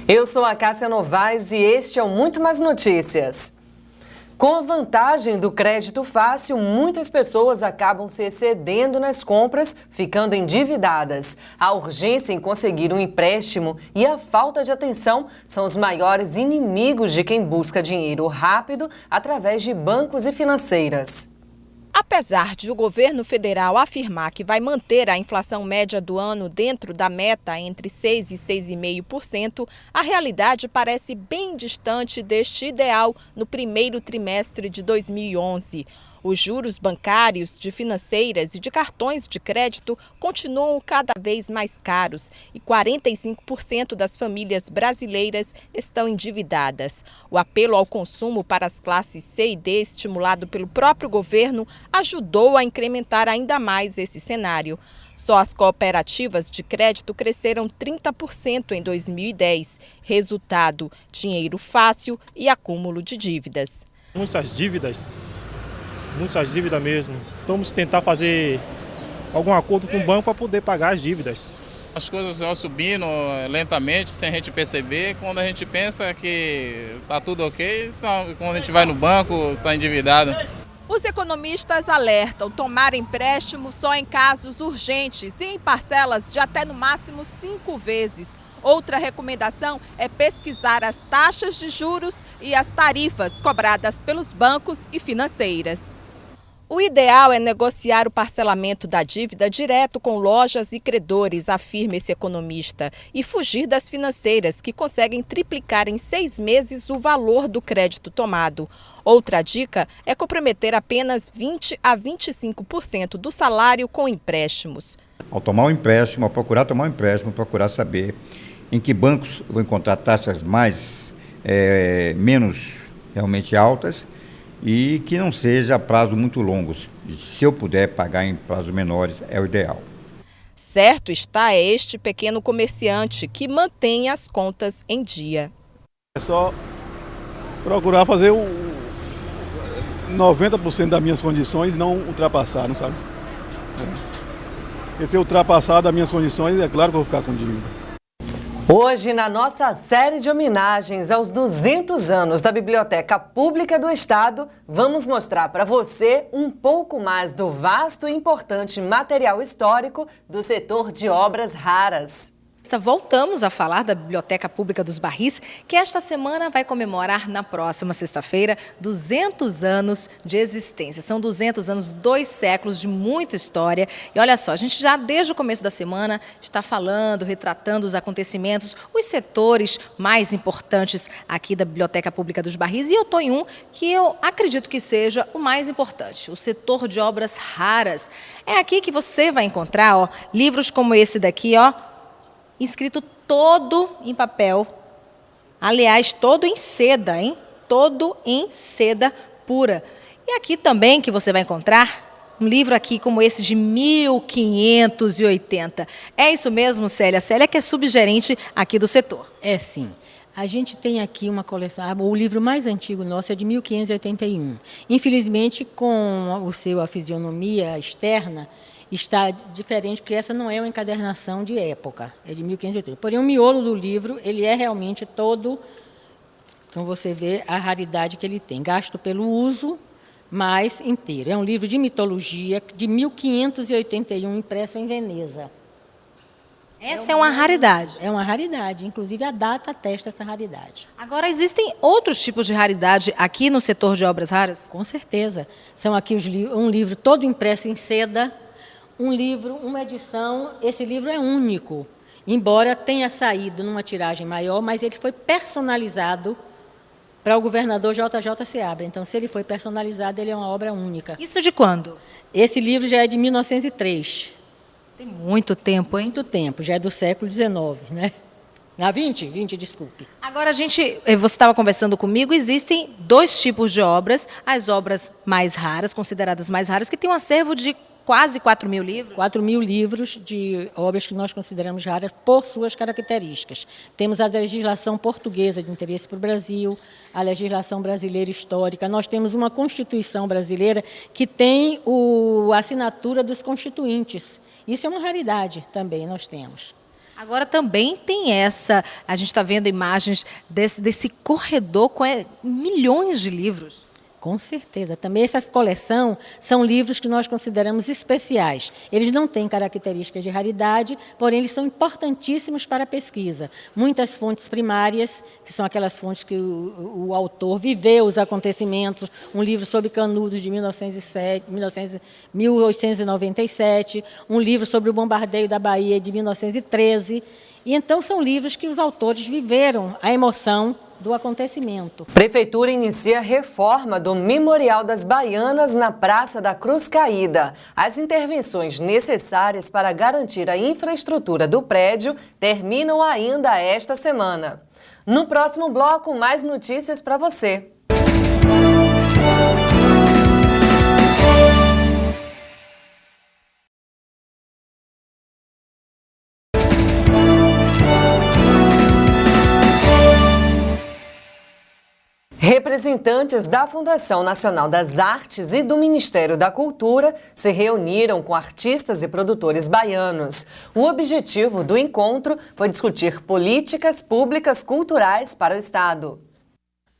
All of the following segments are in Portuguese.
Eu sou a Cássia Novaes e este é o Muito Mais Notícias. Com a vantagem do crédito fácil, muitas pessoas acabam se excedendo nas compras, ficando endividadas. A urgência em conseguir um empréstimo e a falta de atenção são os maiores inimigos de quem busca dinheiro rápido através de bancos e financeiras. Apesar de o governo federal afirmar que vai manter a inflação média do ano dentro da meta entre 6% e 6,5%, a realidade parece bem distante deste ideal no primeiro trimestre de 2011. Os juros bancários, de financeiras e de cartões de crédito continuam cada vez mais caros e 45% das famílias brasileiras estão endividadas. O apelo ao consumo para as classes C e D, estimulado pelo próprio governo, ajudou a incrementar ainda mais esse cenário. Só as cooperativas de crédito cresceram 30% em 2010. Resultado: dinheiro fácil e acúmulo de dívidas. Muitas dívidas mesmo. Vamos tentar fazer algum acordo com o banco para poder pagar as dívidas. As coisas vão subindo lentamente, sem a gente perceber. Quando a gente pensa que está tudo ok, então, quando a gente vai no banco, está endividado. Os economistas alertam tomar empréstimo só em casos urgentes e em parcelas de até no máximo 5 vezes. Outra recomendação é pesquisar as taxas de juros e as tarifas cobradas pelos bancos e financeiras. O ideal é negociar o parcelamento da dívida direto com lojas e credores, afirma esse economista, e fugir das financeiras, que conseguem triplicar em 6 meses o valor do crédito tomado. Outra dica é comprometer apenas 20% a 25% do salário com empréstimos. Ao tomar um empréstimo, ao procurar tomar um empréstimo, procurar saber em que bancos eu vou encontrar taxas menos realmente altas e que não seja a prazos muito longos. Se eu puder pagar em prazos menores, é o ideal. Certo está este pequeno comerciante que mantém as contas em dia. É só procurar fazer 90% das minhas condições não ultrapassar, não sabe? Porque se eu ultrapassar das minhas condições, é claro que eu vou ficar com dívida. Hoje, na nossa série de homenagens aos 200 anos da Biblioteca Pública do Estado, vamos mostrar para você um pouco mais do vasto e importante material histórico do setor de obras raras. Voltamos a falar da Biblioteca Pública dos Barris, que esta semana vai comemorar na próxima sexta-feira 200 anos de existência. São 200 anos, 2 séculos de muita história. E olha só, a gente já desde o começo da semana está falando, retratando os acontecimentos, os setores mais importantes aqui da Biblioteca Pública dos Barris. E eu estou em um que eu acredito que seja o mais importante, o setor de obras raras. É aqui que você vai encontrar livros como esse daqui, escrito todo em papel, aliás, todo em seda, hein? Todo em seda pura. E aqui também que você vai encontrar um livro aqui como esse de 1580. É isso mesmo, Célia? Célia que é subgerente aqui do setor. É sim. A gente tem aqui uma coleção, o livro mais antigo nosso é de 1581. Infelizmente, com a fisionomia externa, está diferente, porque essa não é uma encadernação de época, é de 1580. Porém, o miolo do livro, ele é realmente todo, então você vê a raridade que ele tem, gasto pelo uso, mas inteiro. É um livro de mitologia de 1581, impresso em Veneza. Essa é uma raridade. É uma raridade, inclusive a data atesta essa raridade. Agora, existem outros tipos de raridade aqui no setor de obras raras? Com certeza. São aqui um livro todo impresso em seda, um livro, uma edição, esse livro é único, embora tenha saído numa tiragem maior, mas ele foi personalizado para o governador J.J. Seabra. Então, se ele foi personalizado, ele é uma obra única. Isso de quando? Esse livro já é de 1903. Tem muito tempo, hein? Muito tempo, já é do século XIX, né? Na 20, desculpe. Agora, você estava conversando comigo, existem 2 tipos de obras, as obras mais raras, consideradas mais raras, que tem um acervo de quase 4.000 livros? 4.000 livros de obras que nós consideramos raras por suas características. Temos a legislação portuguesa de interesse para o Brasil, a legislação brasileira histórica. Nós temos uma Constituição brasileira que tem a assinatura dos constituintes. Isso é uma raridade também, nós temos. Agora também tem a gente está vendo imagens desse corredor com milhões de livros. Com certeza. Também essa coleção são livros que nós consideramos especiais. Eles não têm características de raridade, porém eles são importantíssimos para a pesquisa. Muitas fontes primárias, que são aquelas fontes que o autor viveu os acontecimentos, um livro sobre Canudos de 1897, um livro sobre o bombardeio da Bahia de 1913. E então são livros que os autores viveram a emoção do acontecimento. Prefeitura inicia reforma do Memorial das Baianas na Praça da Cruz Caída. As intervenções necessárias para garantir a infraestrutura do prédio terminam ainda esta semana. No próximo bloco, mais notícias para você. Representantes da Fundação Nacional das Artes e do Ministério da Cultura se reuniram com artistas e produtores baianos. O objetivo do encontro foi discutir políticas públicas culturais para o Estado.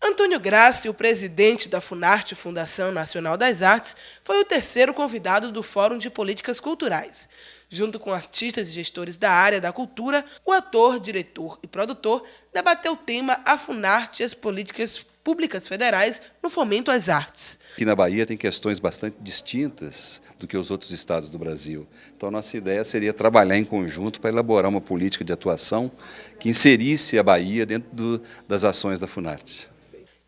Antônio Grassi, o presidente da Funarte, Fundação Nacional das Artes, foi o terceiro convidado do Fórum de Políticas Culturais. Junto com artistas e gestores da área da cultura, o ator, diretor e produtor debateu o tema A Funarte e as políticas públicas federais no fomento às artes. Aqui na Bahia tem questões bastante distintas do que os outros estados do Brasil. Então, nossa ideia seria trabalhar em conjunto para elaborar uma política de atuação que inserisse a Bahia dentro das ações da Funarte.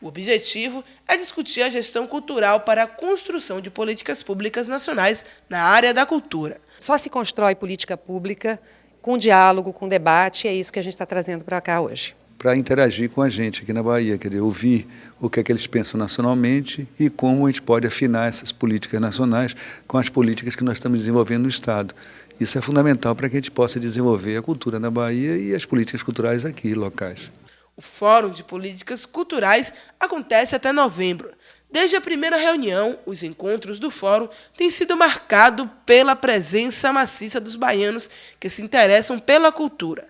O objetivo é discutir a gestão cultural para a construção de políticas públicas nacionais na área da cultura. Só se constrói política pública com diálogo, com debate, e é isso que a gente está trazendo para cá hoje. Para interagir com a gente aqui na Bahia, querer ouvir o que é que eles pensam nacionalmente e como a gente pode afinar essas políticas nacionais com as políticas que nós estamos desenvolvendo no Estado. Isso é fundamental para que a gente possa desenvolver a cultura na Bahia e as políticas culturais aqui, locais. O Fórum de Políticas Culturais acontece até novembro. Desde a primeira reunião, os encontros do Fórum têm sido marcados pela presença maciça dos baianos que se interessam pela cultura.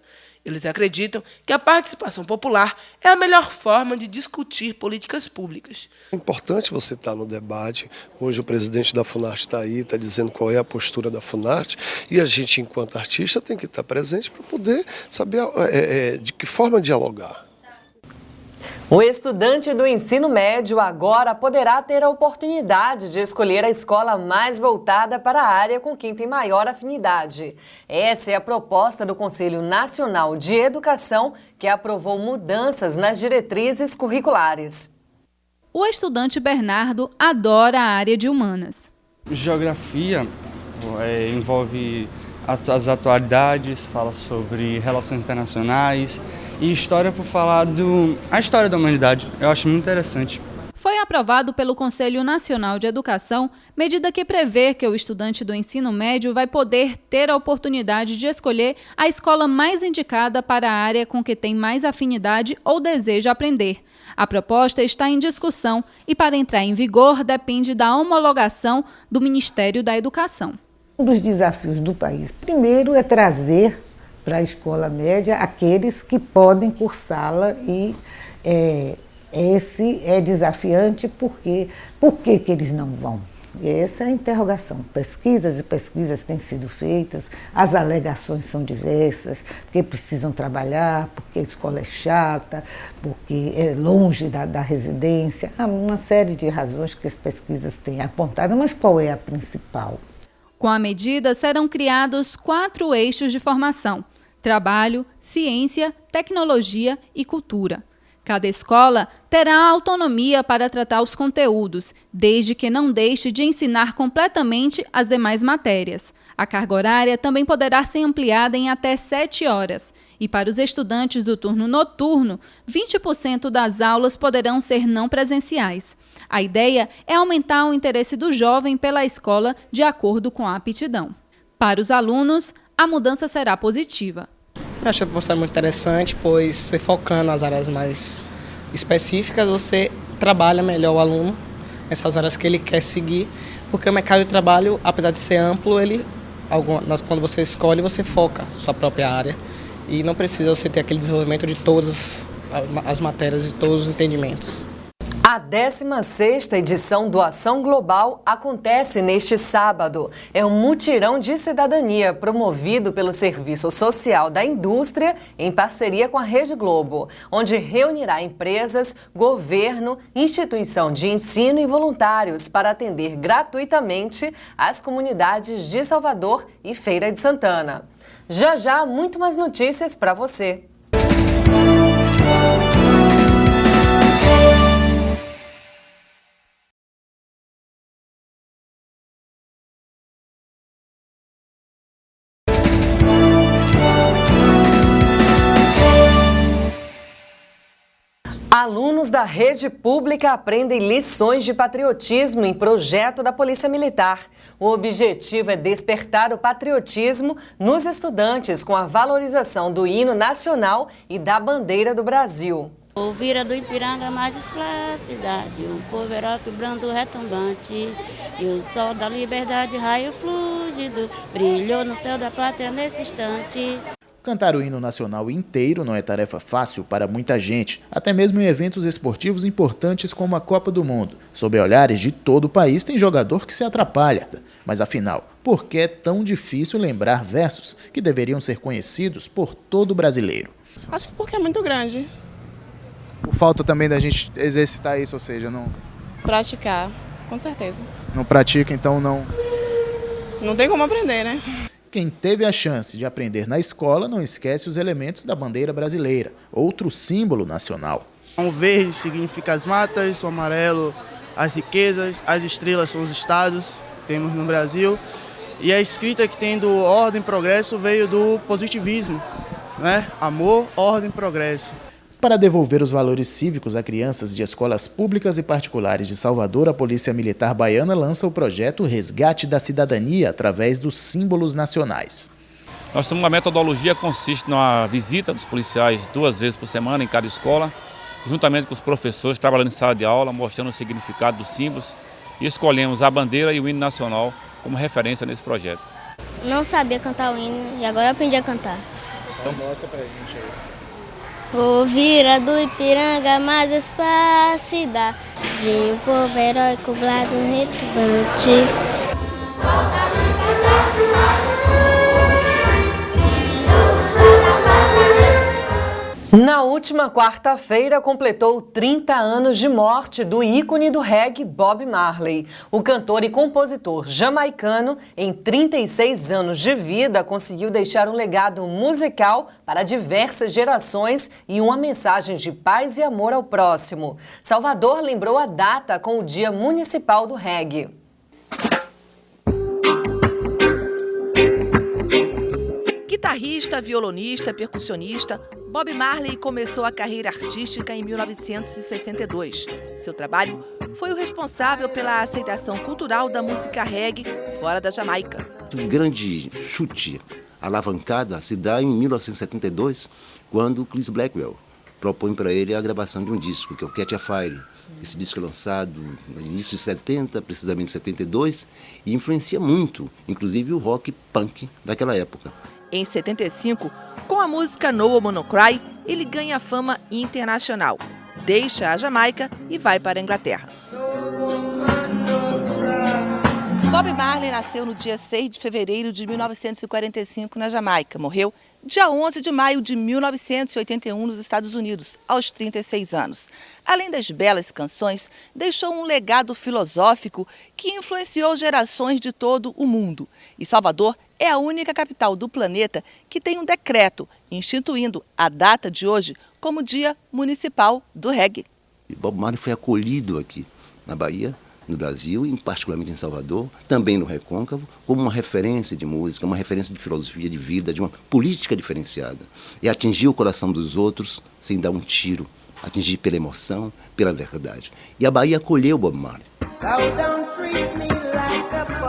Eles acreditam que a participação popular é a melhor forma de discutir políticas públicas. É importante você estar no debate. Hoje o presidente da Funarte está aí, está dizendo qual é a postura da Funarte, e a gente, enquanto artista, tem que estar presente para poder saber de que forma dialogar. O estudante do ensino médio agora poderá ter a oportunidade de escolher a escola mais voltada para a área com quem tem maior afinidade. Essa é a proposta do Conselho Nacional de Educação, que aprovou mudanças nas diretrizes curriculares. O estudante Bernardo adora a área de humanas. Geografia envolve as atualidades, fala sobre relações internacionais, e história por falar a história da humanidade. Eu acho muito interessante. Foi aprovado pelo Conselho Nacional de Educação, medida que prevê que o estudante do ensino médio vai poder ter a oportunidade de escolher a escola mais indicada para a área com que tem mais afinidade ou deseja aprender. A proposta está em discussão e, para entrar em vigor, depende da homologação do Ministério da Educação. Um dos desafios do país, primeiro, é trazer para a escola média aqueles que podem cursá-la, e esse é desafiante porque por que eles não vão? Essa é a interrogação. Pesquisas e pesquisas têm sido feitas, as alegações são diversas, porque precisam trabalhar, porque a escola é chata, porque é longe da residência. Há uma série de razões que as pesquisas têm apontado, mas qual é a principal? Com a medida, serão criados 4 eixos de formação: trabalho, ciência, tecnologia e cultura. Cada escola terá autonomia para tratar os conteúdos, desde que não deixe de ensinar completamente as demais matérias. A carga horária também poderá ser ampliada em até 7 horas. E para os estudantes do turno noturno, 20% das aulas poderão ser não presenciais. A ideia é aumentar o interesse do jovem pela escola de acordo com a aptidão. Para os alunos, a mudança será positiva. Eu acho a proposta muito interessante, pois você focando nas áreas mais específicas, você trabalha melhor o aluno, essas áreas que ele quer seguir, porque o mercado de trabalho, apesar de ser amplo, quando você escolhe, você foca sua própria área. e não precisa você ter aquele desenvolvimento de todas as matérias e todos os entendimentos. A 16ª edição do Ação Global acontece neste sábado. É um mutirão de cidadania promovido pelo Serviço Social da Indústria em parceria com a Rede Globo, onde reunirá empresas, governo, instituição de ensino e voluntários para atender gratuitamente as comunidades de Salvador e Feira de Santana. Já já, muito mais notícias para você. Alunos da rede pública aprendem lições de patriotismo em projeto da Polícia Militar. O objetivo é despertar o patriotismo nos estudantes com a valorização do hino nacional e da bandeira do Brasil. O vira do Ipiranga mais esplécida, o povo herói brando retumbante, e o sol da liberdade, raio flúdido, brilhou no céu da pátria nesse instante. Cantar o hino nacional inteiro não é tarefa fácil para muita gente, até mesmo em eventos esportivos importantes como a Copa do Mundo. Sob olhares de todo o país, tem jogador que se atrapalha. Mas afinal, por que é tão difícil lembrar versos que deveriam ser conhecidos por todo brasileiro? Acho que porque é muito grande. Por falta também da gente exercitar isso, ou seja, não... Praticar, com certeza. Não pratica, então não... Não tem como aprender, né? Quem teve a chance de aprender na escola não esquece os elementos da bandeira brasileira, outro símbolo nacional. O verde significa as matas, o amarelo as riquezas, as estrelas são os estados que temos no Brasil. E a escrita que tem do ordem e progresso veio do positivismo, né? Amor, ordem e progresso. Para devolver os valores cívicos a crianças de escolas públicas e particulares de Salvador, a Polícia Militar Baiana lança o projeto Resgate da Cidadania através dos símbolos nacionais. Nós temos uma metodologia que consiste na visita dos policiais 2 vezes por semana em cada escola, juntamente com os professores trabalhando em sala de aula, mostrando o significado dos símbolos, e escolhemos a bandeira e o hino nacional como referência nesse projeto. Não sabia cantar o hino e agora aprendi a cantar. Então mostra pra gente aí. O vira do Ipiranga mais esplécida, de um povo heróico blado retumbante. Na última quarta-feira, completou 30 anos de morte do ícone do reggae Bob Marley. O cantor e compositor jamaicano, em 36 anos de vida, conseguiu deixar um legado musical para diversas gerações e uma mensagem de paz e amor ao próximo. Salvador lembrou a data com o Dia Municipal do Reggae. Guitarrista, violonista, percussionista, Bob Marley começou a carreira artística em 1962. Seu trabalho foi o responsável pela aceitação cultural da música reggae fora da Jamaica. Um grande chute, alavancada, se dá em 1972, quando Chris Blackwell propõe para ele a gravação de um disco, que é o Catch a Fire. Esse disco é lançado no início de 70, precisamente 72, e influencia muito, inclusive o rock punk daquela época. Em 75, com a música No Woman No Cry, ele ganha fama internacional. Deixa a Jamaica e vai para a Inglaterra. Bob Marley nasceu no dia 6 de fevereiro de 1945 na Jamaica. Morreu dia 11 de maio de 1981 nos Estados Unidos, aos 36 anos. Além das belas canções, deixou um legado filosófico que influenciou gerações de todo o mundo. E Salvador é a única capital do planeta que tem um decreto instituindo a data de hoje como Dia Municipal do Reggae. Bob Marley foi acolhido aqui na Bahia, no Brasil, e particularmente em Salvador, também no Recôncavo, como uma referência de música, uma referência de filosofia de vida, de uma política diferenciada. E atingir o coração dos outros sem dar um tiro, atingir pela emoção, pela verdade. E a Bahia acolheu Bob Marley.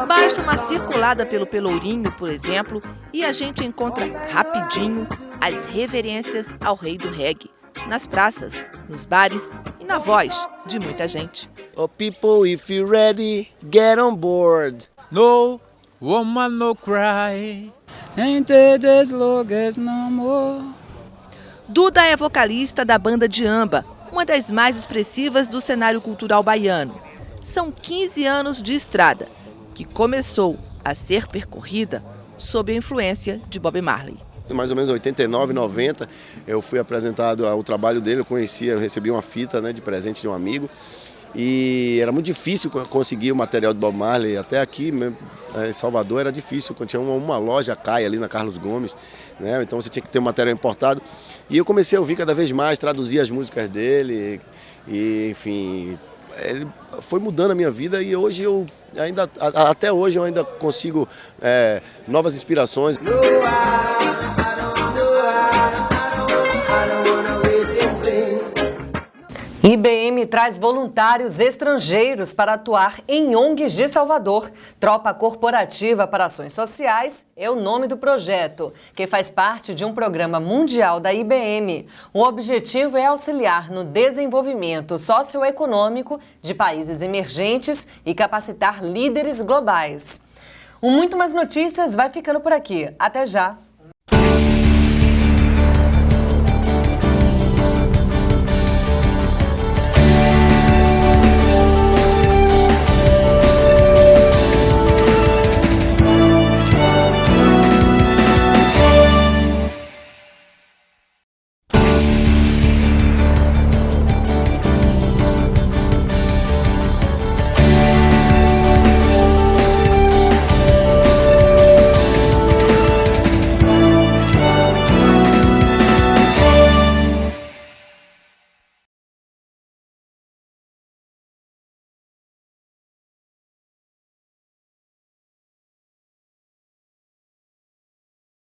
Basta uma circulada pelo Pelourinho, por exemplo, e a gente encontra rapidinho as reverências ao rei do reggae, nas praças, nos bares e na voz de muita gente. Oh people, if you're ready, get on board. No woman no cry, Ain't dead as long as no more. Duda é vocalista da banda Diamba, uma das mais expressivas do cenário cultural baiano. São 15 anos de estrada, que começou a ser percorrida sob a influência de Bob Marley. Mais ou menos 89, 90, eu fui apresentado ao trabalho dele, eu recebi uma fita, né, de presente de um amigo. E era muito difícil conseguir o material do Bob Marley, até aqui mesmo, em Salvador era difícil, quando tinha uma loja CAI ali na Carlos Gomes, né? Então você tinha que ter um material importado. E eu comecei a ouvir cada vez mais, traduzir as músicas dele, e enfim, ele foi mudando a minha vida e hoje até hoje eu ainda consigo novas inspirações. IBM traz voluntários estrangeiros para atuar em ONGs de Salvador. Tropa Corporativa para Ações Sociais é o nome do projeto, que faz parte de um programa mundial da IBM. O objetivo é auxiliar no desenvolvimento socioeconômico de países emergentes e capacitar líderes globais. O Muito Mais Notícias vai ficando por aqui. Até já!